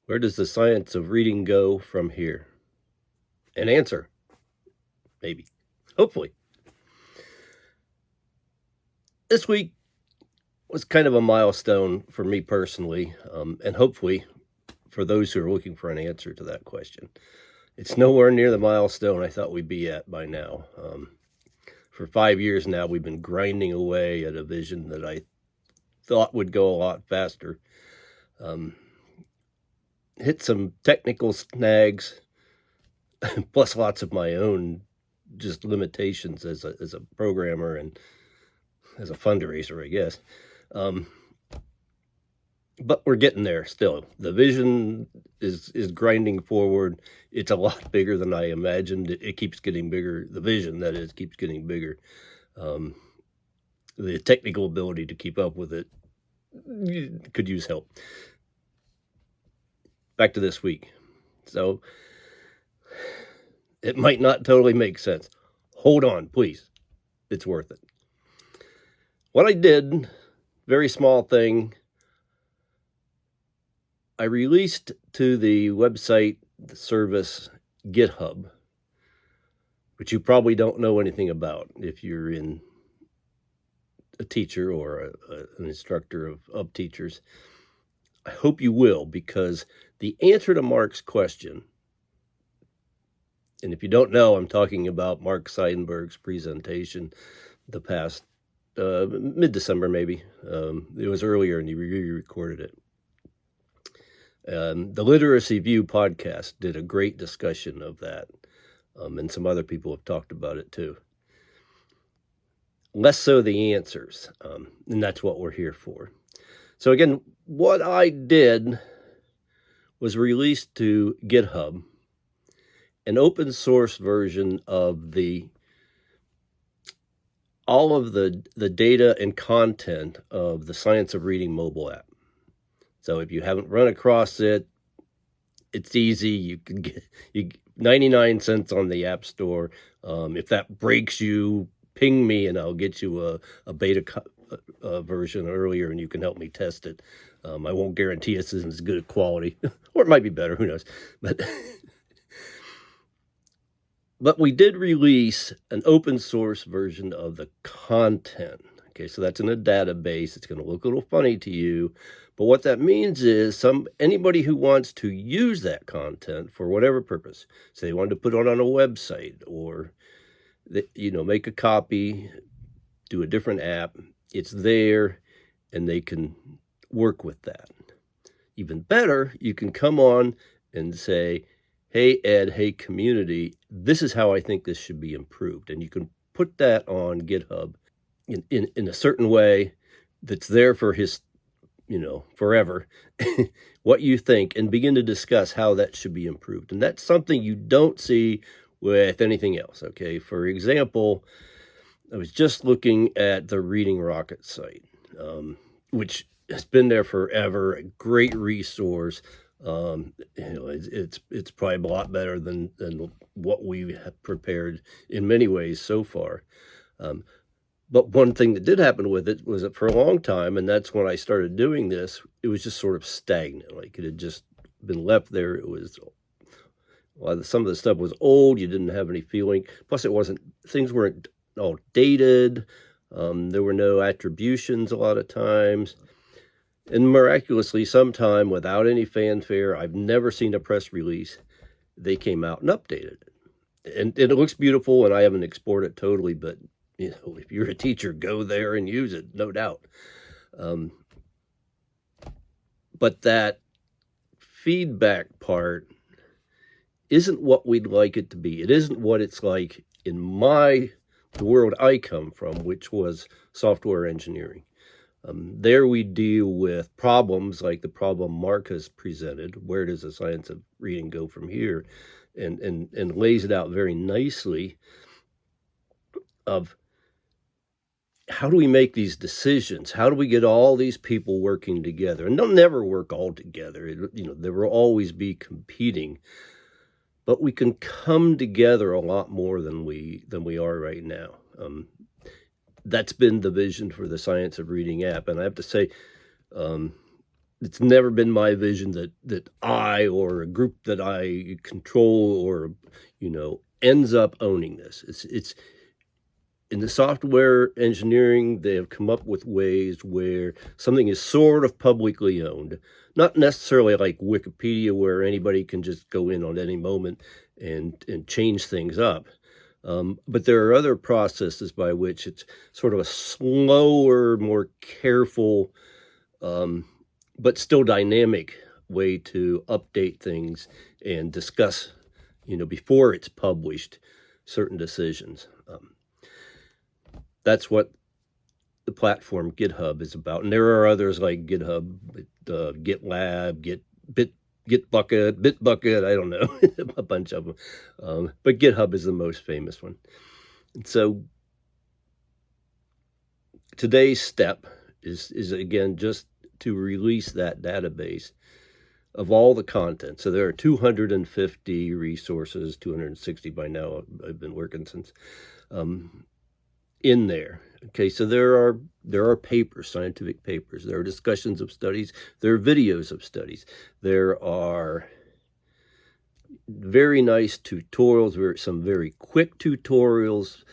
Where does the science of reading go from here? An answer. Maybe. Hopefully. This week was kind of a milestone for me personally, and hopefully for those who are looking for an answer to that question. It's nowhere near the milestone I thought we'd be at by now. For 5 years now, we've been grinding away at a vision that I thought would go a lot faster. Hit some technical snags, plus lots of my own just limitations as a programmer and as a fundraiser, I guess. But we're getting there still. The vision is grinding forward. It's a lot bigger than I imagined. It keeps getting bigger. The vision, that is, keeps getting bigger. The technical ability to keep up with it could use help. Back to this week. So it might not totally make sense. Hold on, please. It's worth it. What I did, very small thing, I released to the website, the service, GitHub, which you probably don't know anything about if you're in a teacher or an instructor of teachers. I hope you will, because the answer to Mark's question, and if you don't know, I'm talking about Mark Seidenberg's presentation the past mid-December maybe. It was earlier and he re-recorded it. The Literacy View podcast did a great discussion of that, and some other people have talked about it too. Less so the answers, and that's what we're here for. So again, what I did was release to GitHub an open source version of all of the data and content of the Science of Reading mobile app. So if you haven't run across it, it's easy. You can get 99 cents on the App Store. If that breaks you, ping me and I'll get you a beta version earlier and you can help me test it. I won't guarantee it's as good a quality, or it might be better, who knows. But we did release an open source version of the content. Okay, so that's in a database. It's going to look a little funny to you. But what that means is anybody who wants to use that content for whatever purpose, say they wanted to put it on a website or make a copy, do a different app, it's there and they can work with that. Even better, you can come on and say, hey, Ed, hey, community, this is how I think this should be improved. And you can put that on GitHub in a certain way that's there for forever, what you think, and begin to discuss how that should be improved. And that's something you don't see with anything else, okay? For example, I was just looking at the Reading Rocket site, which has been there forever, a great resource. It's probably a lot better than what we have prepared in many ways so far. But one thing that did happen with it was that for a long time, and that's when I started doing this, it was just sort of stagnant. Like it had just been left there. It was, some of the stuff was old. You didn't have any feeling. Plus things weren't all dated. There were no attributions a lot of times. And miraculously, sometime without any fanfare, I've never seen a press release, they came out and updated it. And it looks beautiful, and I haven't exported it totally, but if you're a teacher, go there and use it, no doubt. But that feedback part isn't what we'd like it to be. It isn't what it's like in the world I come from, which was software engineering. There we deal with problems like the problem Mark has presented. Where does the science of reading go from here? And lays it out very nicely of how do we make these decisions? How do we get all these people working together? And they'll never work all together. There will always be competing, but we can come together a lot more than we are right now. That's been the vision for the Science of Reading app. And I have to say, it's never been my vision that I or a group that I control or, ends up owning this. It's in the software engineering, they have come up with ways where something is sort of publicly owned, not necessarily like Wikipedia, where anybody can just go in on any moment and change things up. But there are other processes by which it's sort of a slower, more careful, but still dynamic way to update things and discuss, before it's published, certain decisions. That's what the platform GitHub is about. And there are others like GitHub, GitLab, Gitbucket, Bitbucket, I don't know, a bunch of them. But GitHub is the most famous one. And so today's step is again, just to release that database of all the content. So there are 250 resources, 260 by now. I've been working since, in there. Okay, so there are papers, scientific papers. There are discussions of studies. There are videos of studies. There are very nice tutorials, some very quick tutorials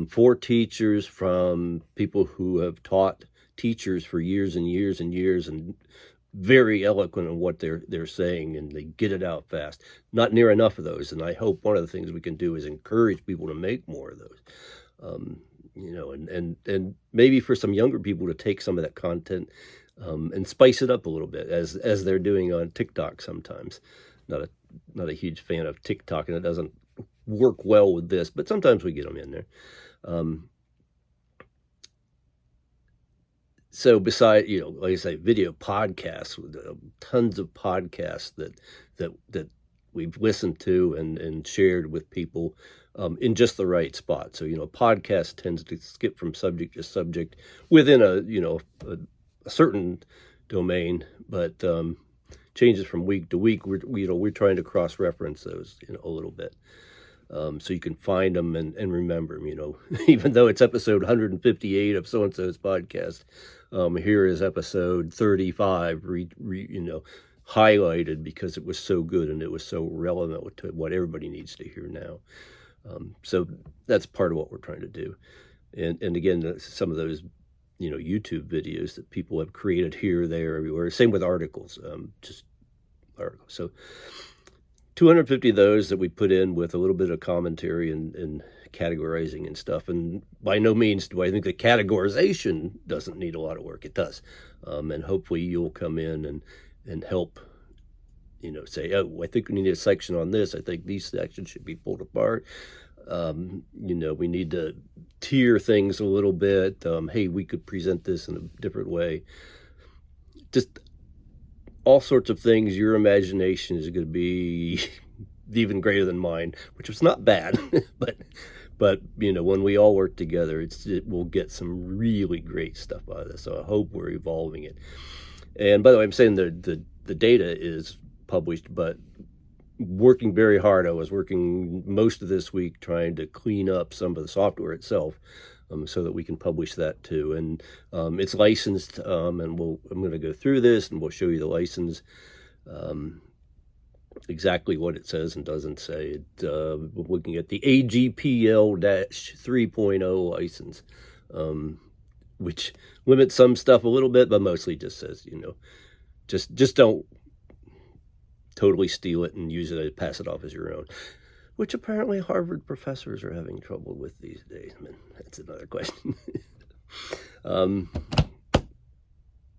for teachers from people who have taught teachers for years and years and years, and very eloquent in what they're saying, and they get it out fast. Not near enough of those, and I hope one of the things we can do is encourage people to make more of those. And maybe for some younger people to take some of that content and spice it up a little bit, as they're doing on TikTok sometimes. Not a huge fan of TikTok, and it doesn't work well with this, but sometimes we get them in there. So beside, like I say, video podcasts, tons of podcasts that we've listened to and shared with people in just the right spot. So, podcast tends to skip from subject to subject within a certain domain, but changes from week to week. We're trying to cross-reference those, a little bit. So you can find them and remember them, even though it's episode 158 of so-and-so's podcast, here is episode 35, highlighted because it was so good and it was so relevant to what everybody needs to hear now. So that's part of what we're trying to do. And again, some of those, YouTube videos that people have created here, there, everywhere. Same with articles, just articles. So 250 of those that we put in with a little bit of commentary and categorizing and stuff. And by no means do I think the categorization doesn't need a lot of work. It does. And hopefully you'll come in and help, say, oh, I think we need a section on this. I think these sections should be pulled apart. We need to tier things a little bit. Hey, we could present this in a different way. Just all sorts of things. Your imagination is going to be even greater than mine, which was not bad, but when we all work together, we'll get some really great stuff out of this. So I hope we're evolving it. And by the way, I'm saying the data is published, but working very hard. I was working most of this week trying to clean up some of the software itself, so that we can publish that too. And it's licensed, and I'm going to go through this and we'll show you the license, exactly what it says and doesn't say. We're looking at the AGPL-3.0 license, which limits some stuff a little bit, but mostly just says, just don't totally steal it and use it and pass it off as your own, which apparently Harvard professors are having trouble with these days. I mean, that's another question.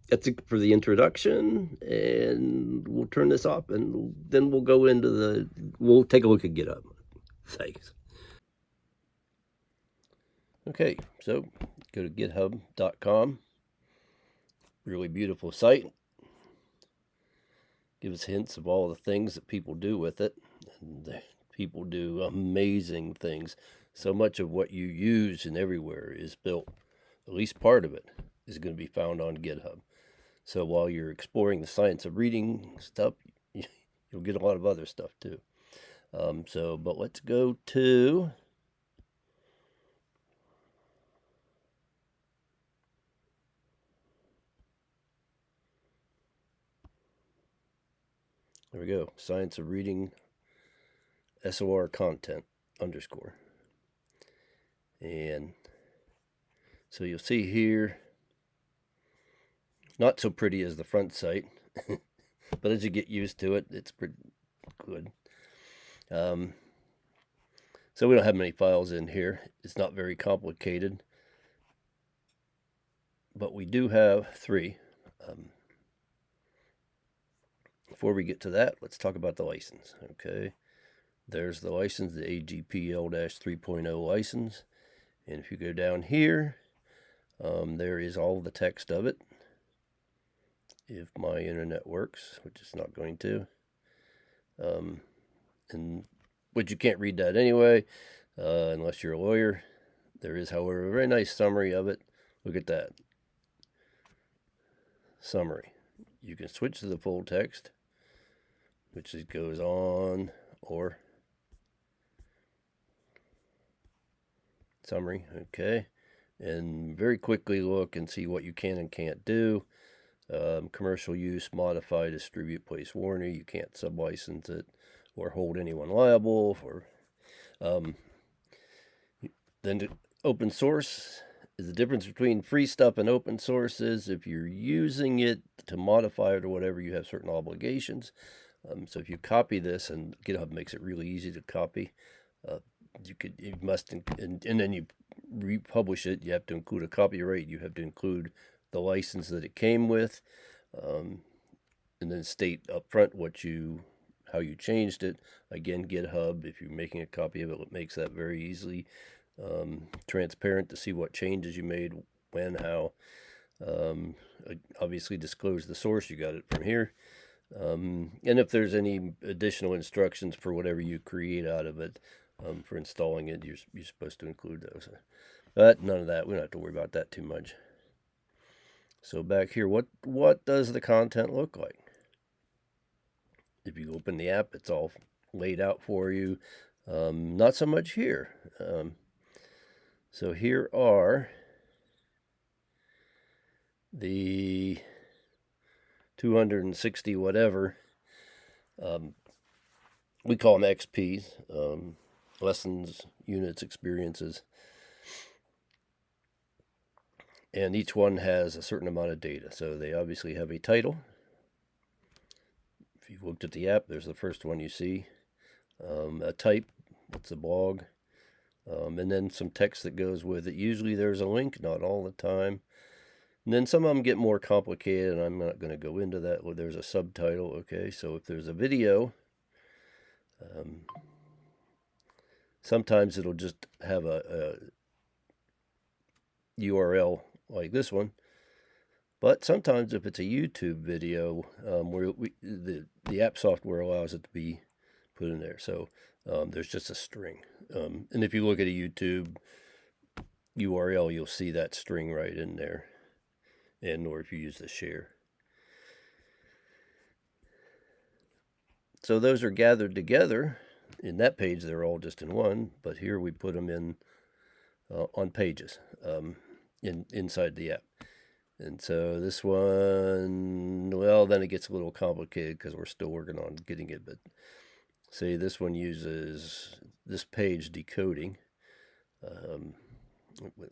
That's it for the introduction, and we'll turn this off, and then we'll go into we'll take a look at GitHub. Thanks. Okay, so go to github.com. Really beautiful site. Gives hints of all the things that people do with it. And people do amazing things. So much of what you use and everywhere is built, at least part of it, is going to be found on GitHub. So while you're exploring the science of reading stuff, you'll get a lot of other stuff too. But let's go to There we go. Science of Reading SOR content underscore. And so you'll see here, not so pretty as the front site, but as you get used to it, it's pretty good. So we don't have many files in here. It's not very complicated, but we do have 3. Before we get to that, let's talk about the license. Okay, there's the license, the AGPL-3.0 license. And if you go down here, there is all the text of it. If my internet works, which it's not going to. But you can't read that anyway, unless you're a lawyer. There is, however, a very nice summary of it. Look at that. Summary. You can switch to the full text, which goes on, or summary, okay, and very quickly look and see what you can and can't do. Commercial use, modify, distribute, place warranty. You can't sublicense it or hold anyone liable for. Then open source is the difference between free stuff and open source is if you're using it to modify it or whatever, you have certain obligations. So if you copy this, and GitHub makes it really easy to copy, you must, and then you republish it. You have to include a copyright. You have to include the license that it came with, and then state up front how you changed it. Again, GitHub, if you're making a copy of it, it makes that very easily transparent to see what changes you made, when, how. Obviously disclose the source. You got it from here. And if there's any additional instructions for whatever you create out of it, for installing it, you're supposed to include those. But none of that. We don't have to worry about that too much. So back here, what does the content look like? If you open the app, it's all laid out for you. Not so much here. So here are the 260 whatever. We call them XPs, lessons, units, experiences. And each one has a certain amount of data. So they obviously have a title. If you've looked at the app, there's the first one you see. A type, that's a blog. And then some text that goes with it. Usually there's a link, not all the time. And then some of them get more complicated, and I'm not going to go into that. Well, there's a subtitle, okay? So if there's a video, sometimes it'll just have a URL like this one. But sometimes if it's a YouTube video, where the app software allows it to be put in there. So there's just a string. And if you look at a YouTube URL, you'll see that string right in there. Or if you use the share. So those are gathered together. In that page, they're all just in one. But here we put them in on pages inside the app. And so this one, well, then it gets a little complicated because we're still working on getting it. But say this one uses this page decoding.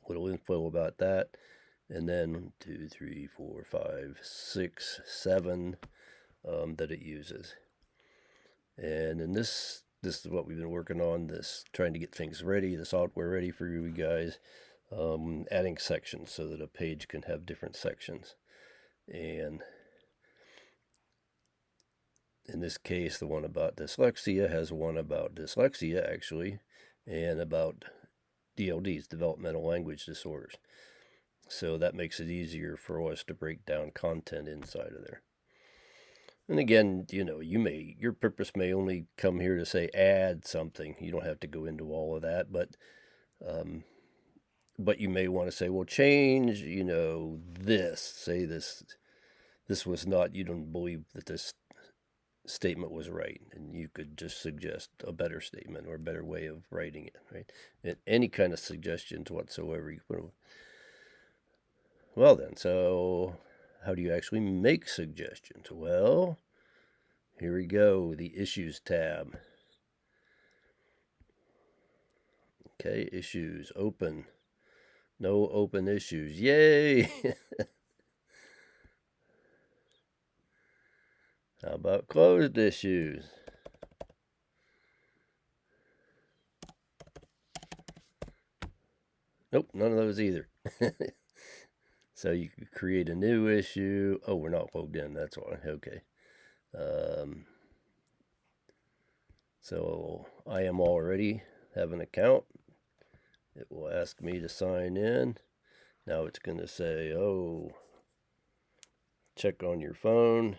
Little info about that. And then 1, 2, 3, 4, 5, 6, 7 that it uses. And in this is what we've been working on, trying to get things ready, the software ready for you guys. Adding sections so that a page can have different sections. And in this case, the one about dyslexia has one about dyslexia, actually, and about DLDs, developmental language disorders. So that makes it easier for us to break down content inside of there. And again, your purpose may only come here to say add something. You don't have to go into all of that, but you may want to say, well, change, this. Say this was not, you don't believe that this statement was right. And you could just suggest a better statement or a better way of writing it, right? And any kind of suggestions whatsoever you put. Well then, so how do you actually make suggestions? Well, Here we go, the Issues tab. Okay, issues, open. No open issues. Yay! How about closed issues? Nope, none of those either. So you could create a new issue. Oh, we're not logged in. That's why. Okay. So I am already have an account. It will ask me to sign in. Now it's going to say, oh, check on your phone.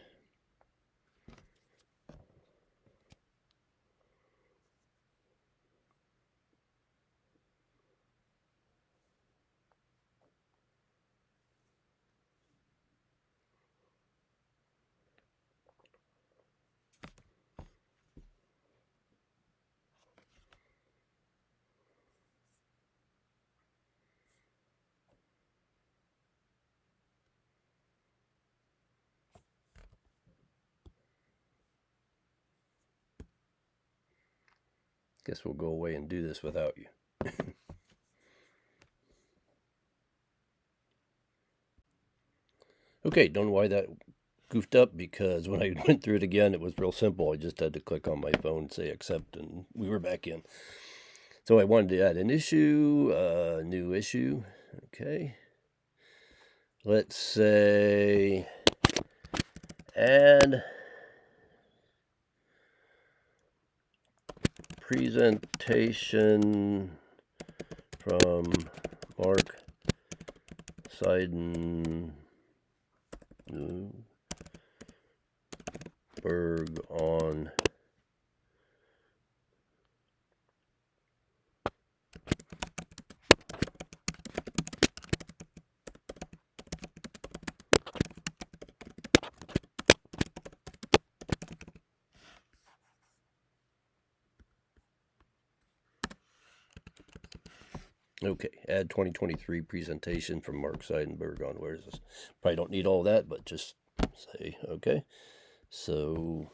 Guess we'll go away and do this without you. Okay, don't know why that goofed up, because when I went through it again, it was real simple. I just had to click on my phone, say accept, and we were back in. So I wanted to add an issue, new issue. Okay. Let's say add presentation from Mark Seidenberg on okay, add 2023 presentation from Mark Seidenberg on, where is this? Probably don't need all that, but just say okay. So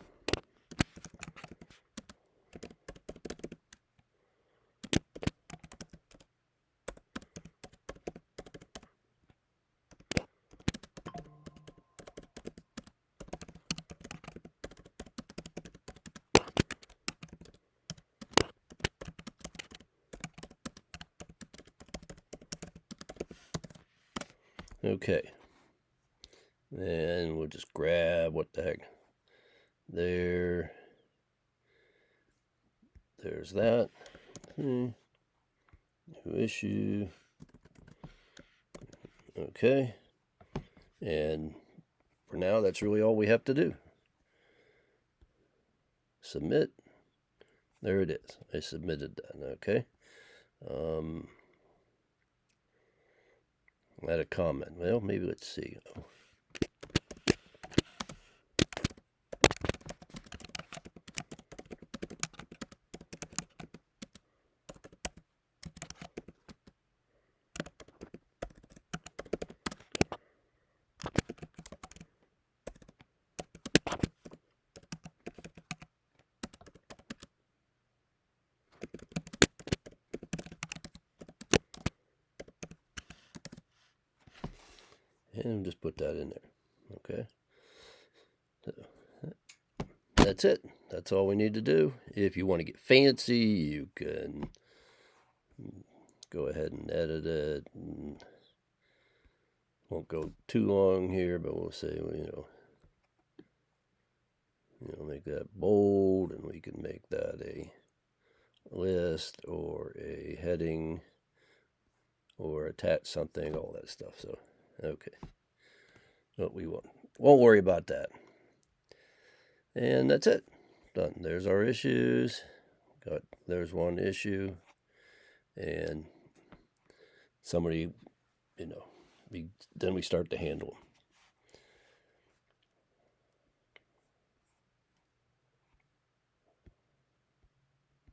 okay, and we'll just grab, what the heck, there's that. New issue. Okay, and for now, that's really all we have to do. Submit. There it is. I submitted that. Okay. Add a comment. Well, maybe let's see. Oh. And just put that in there. Okay. So that's it. That's all we need to do. If you want to get fancy, you can go ahead and edit it. Won't go too long here, but we'll say, make that bold, and we can make that a list or a heading or attach something, all that stuff. So, okay. What we want. Won't worry about that. And that's it. Done. There's our issues. There's one issue. And somebody, then we start to handle them.